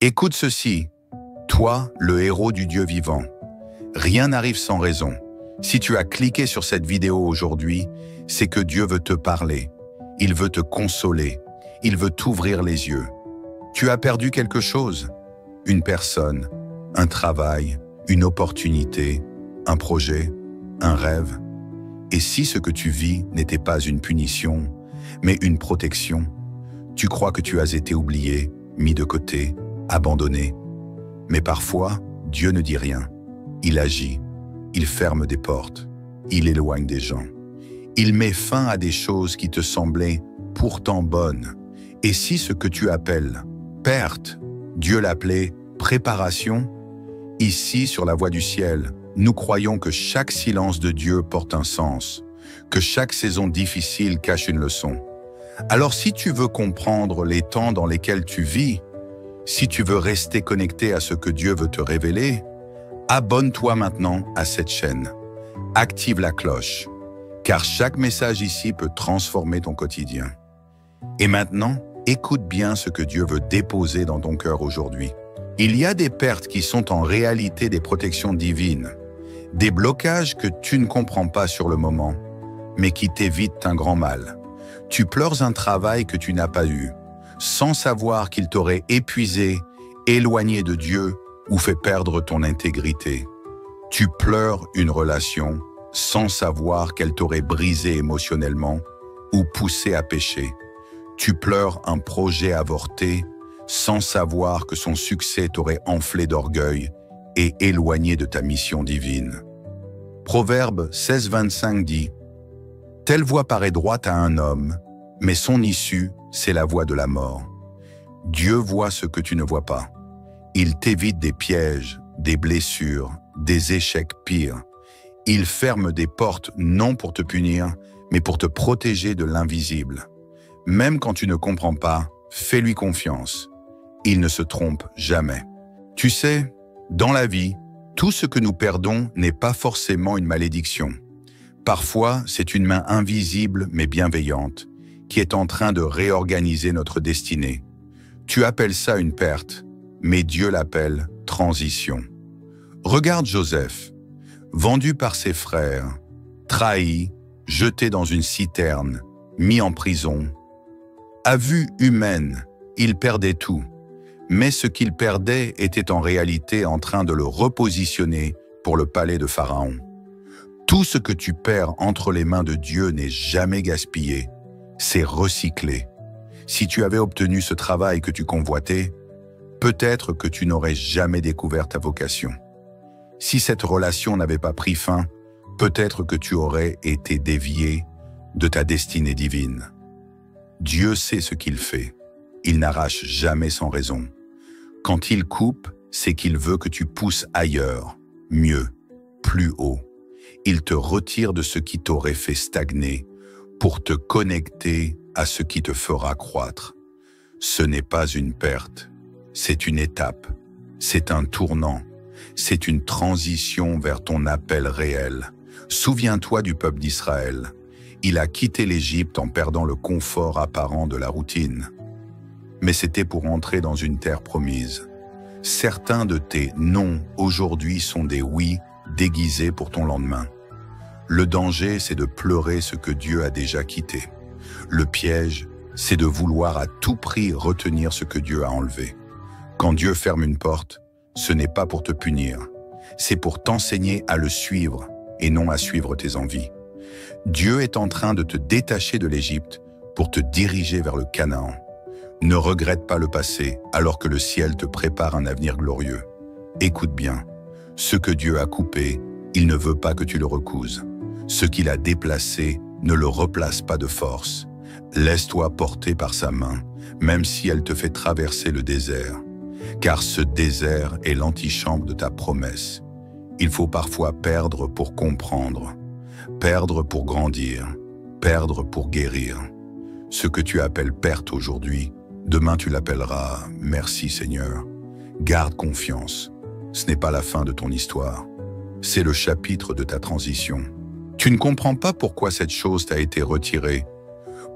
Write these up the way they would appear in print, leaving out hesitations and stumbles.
Écoute ceci, toi, le héros du Dieu vivant. Rien n'arrive sans raison. Si tu as cliqué sur cette vidéo aujourd'hui, c'est que Dieu veut te parler. Il veut te consoler. Il veut t'ouvrir les yeux. Tu as perdu quelque chose? Une personne, un travail, une opportunité, un projet, un rêve. Et si ce que tu vis n'était pas une punition, mais une protection, tu crois que tu as été oublié, mis de côté, abandonné. Mais parfois, Dieu ne dit rien. Il agit. Il ferme des portes. Il éloigne des gens. Il met fin à des choses qui te semblaient pourtant bonnes. Et si ce que tu appelles perte, Dieu l'appelait préparation, ici sur la voie du ciel, nous croyons que chaque silence de Dieu porte un sens, que chaque saison difficile cache une leçon. Alors si tu veux comprendre les temps dans lesquels tu vis, si tu veux rester connecté à ce que Dieu veut te révéler, abonne-toi maintenant à cette chaîne. Active la cloche, car chaque message ici peut transformer ton quotidien. Et maintenant, écoute bien ce que Dieu veut déposer dans ton cœur aujourd'hui. Il y a des pertes qui sont en réalité des protections divines, des blocages que tu ne comprends pas sur le moment, mais qui t'évitent un grand mal. Tu pleures un travail que tu n'as pas eu, sans savoir qu'il t'aurait épuisé, éloigné de Dieu ou fait perdre ton intégrité. Tu pleures une relation sans savoir qu'elle t'aurait brisé émotionnellement ou poussé à pécher. Tu pleures un projet avorté sans savoir que son succès t'aurait enflé d'orgueil et éloigné de ta mission divine. Proverbe 16:25 dit « Telle voie paraît droite à un homme, mais son issue, c'est la voie de la mort. Dieu voit ce que tu ne vois pas. Il t'évite des pièges, des blessures, des échecs pires. Il ferme des portes non pour te punir, mais pour te protéger de l'invisible. Même quand tu ne comprends pas, fais-lui confiance. Il ne se trompe jamais. Tu sais, dans la vie, tout ce que nous perdons n'est pas forcément une malédiction. Parfois, c'est une main invisible mais bienveillante qui est en train de réorganiser notre destinée. Tu appelles ça une perte, mais Dieu l'appelle transition. Regarde Joseph, vendu par ses frères, trahi, jeté dans une citerne, mis en prison. À vue humaine, il perdait tout, mais ce qu'il perdait était en réalité en train de le repositionner pour le palais de Pharaon. Tout ce que tu perds entre les mains de Dieu n'est jamais gaspillé, c'est recyclé. Si tu avais obtenu ce travail que tu convoitais, peut-être que tu n'aurais jamais découvert ta vocation. Si cette relation n'avait pas pris fin, peut-être que tu aurais été dévié de ta destinée divine. Dieu sait ce qu'il fait. Il n'arrache jamais sans raison. Quand il coupe, c'est qu'il veut que tu pousses ailleurs, mieux, plus haut. Il te retire de ce qui t'aurait fait stagner pour te connecter à ce qui te fera croître. Ce n'est pas une perte, c'est une étape, c'est un tournant, c'est une transition vers ton appel réel. Souviens-toi du peuple d'Israël. Il a quitté l'Égypte en perdant le confort apparent de la routine. Mais c'était pour entrer dans une terre promise. Certains de tes non aujourd'hui sont des oui déguisés pour ton lendemain. Le danger, c'est de pleurer ce que Dieu a déjà quitté. Le piège, c'est de vouloir à tout prix retenir ce que Dieu a enlevé. Quand Dieu ferme une porte, ce n'est pas pour te punir, c'est pour t'enseigner à le suivre et non à suivre tes envies. Dieu est en train de te détacher de l'Égypte pour te diriger vers le Canaan. Ne regrette pas le passé alors que le ciel te prépare un avenir glorieux. Écoute bien, ce que Dieu a coupé, il ne veut pas que tu le recouses. Ce qu'il a déplacé, ne le replace pas de force. Laisse-toi porter par sa main, même si elle te fait traverser le désert. Car ce désert est l'antichambre de ta promesse. Il faut parfois perdre pour comprendre, perdre pour grandir, perdre pour guérir. Ce que tu appelles perte aujourd'hui, demain tu l'appelleras « Merci Seigneur ». Garde confiance. Ce n'est pas la fin de ton histoire. C'est le chapitre de ta transition. Tu ne comprends pas pourquoi cette chose t'a été retirée,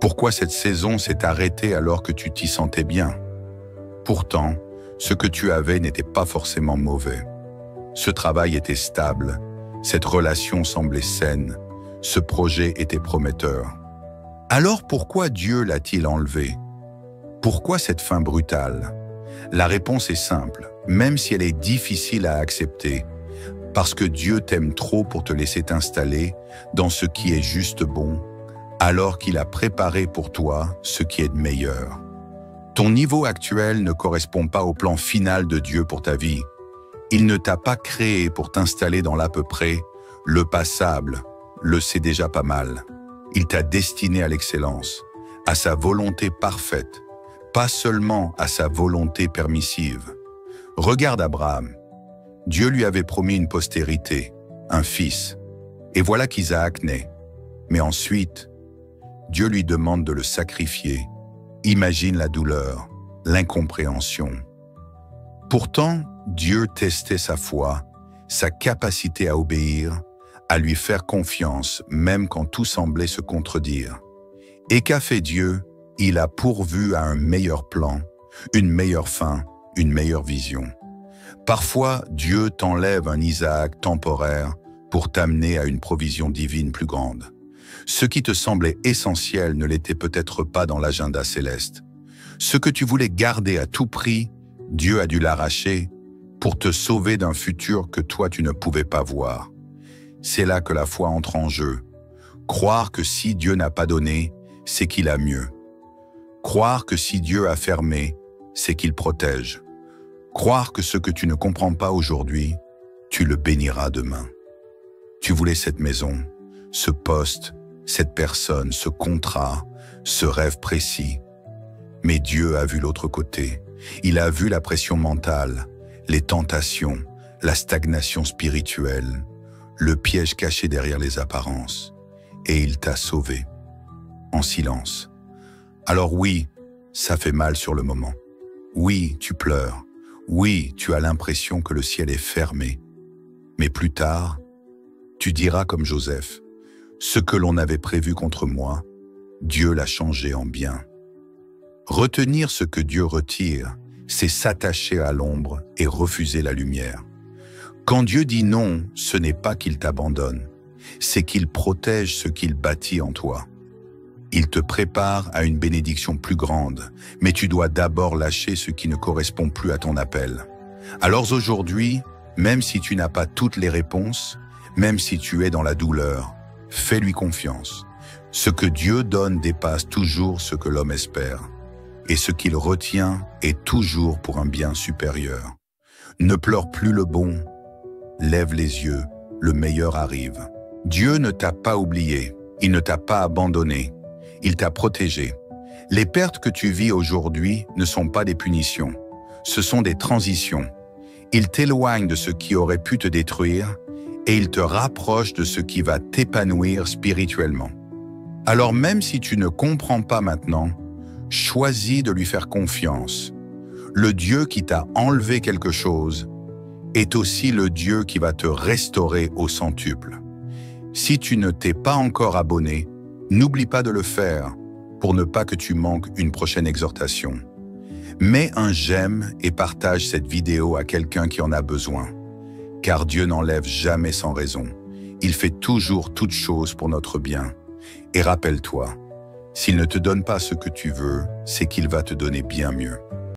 pourquoi cette saison s'est arrêtée alors que tu t'y sentais bien. Pourtant, Ce que tu avais n'était pas forcément mauvais. Ce travail était stable, cette relation semblait saine, ce projet était prometteur. Alors pourquoi Dieu l'a-t-il enlevé? Pourquoi cette fin brutale? La réponse est simple, même si elle est difficile à accepter, parce que Dieu t'aime trop pour te laisser t'installer dans ce qui est juste bon, alors qu'il a préparé pour toi ce qui est de meilleur. Ton niveau actuel ne correspond pas au plan final de Dieu pour ta vie. Il ne t'a pas créé pour t'installer dans l'à peu près, le passable, le c'est déjà pas mal. Il t'a destiné à l'excellence, à sa volonté parfaite, pas seulement à sa volonté permissive. Regarde Abraham. Dieu lui avait promis une postérité, un fils. Et voilà qu'Isaac naît. Mais ensuite, Dieu lui demande de le sacrifier. Imagine la douleur, l'incompréhension. Pourtant, Dieu testait sa foi, sa capacité à obéir, à lui faire confiance, même quand tout semblait se contredire. Et qu'a fait Dieu? Il a pourvu à un meilleur plan, une meilleure fin, une meilleure vision. Parfois, Dieu t'enlève un Isaac temporaire pour t'amener à une provision divine plus grande. Ce qui te semblait essentiel ne l'était peut-être pas dans l'agenda céleste. Ce que tu voulais garder à tout prix, Dieu a dû l'arracher pour te sauver d'un futur que toi tu ne pouvais pas voir. C'est là que la foi entre en jeu. Croire que si Dieu n'a pas donné, c'est qu'il a mieux. Croire que si Dieu a fermé, c'est qu'il protège. Croire que ce que tu ne comprends pas aujourd'hui, tu le béniras demain. Tu voulais cette maison, ce poste, cette personne, ce contrat, ce rêve précis. Mais Dieu a vu l'autre côté. Il a vu la pression mentale, les tentations, la stagnation spirituelle, le piège caché derrière les apparences. Et il t'a sauvé, en silence. Alors oui, ça fait mal sur le moment. Oui, tu pleures. Oui, tu as l'impression que le ciel est fermé. Mais plus tard, tu diras comme Joseph, « Ce que l'on avait prévu contre moi, Dieu l'a changé en bien. » Retenir ce que Dieu retire, c'est s'attacher à l'ombre et refuser la lumière. Quand Dieu dit non, ce n'est pas qu'il t'abandonne, c'est qu'il protège ce qu'il bâtit en toi. Il te prépare à une bénédiction plus grande, mais tu dois d'abord lâcher ce qui ne correspond plus à ton appel. Alors aujourd'hui, même si tu n'as pas toutes les réponses, même si tu es dans la douleur, fais-lui confiance. Ce que Dieu donne dépasse toujours ce que l'homme espère, et ce qu'il retient est toujours pour un bien supérieur. Ne pleure plus le bon, lève les yeux, le meilleur arrive. Dieu ne t'a pas oublié, il ne t'a pas abandonné. Il t'a protégé. Les pertes que tu vis aujourd'hui ne sont pas des punitions, ce sont des transitions. Il t'éloigne de ce qui aurait pu te détruire et il te rapproche de ce qui va t'épanouir spirituellement. Alors même si tu ne comprends pas maintenant, choisis de lui faire confiance. Le Dieu qui t'a enlevé quelque chose est aussi le Dieu qui va te restaurer au centuple. Si tu ne t'es pas encore abonné, n'oublie pas de le faire pour ne pas que tu manques une prochaine exhortation. Mets un j'aime et partage cette vidéo à quelqu'un qui en a besoin. Car Dieu n'enlève jamais sans raison. Il fait toujours toutes choses pour notre bien. Et rappelle-toi, s'il ne te donne pas ce que tu veux, c'est qu'il va te donner bien mieux.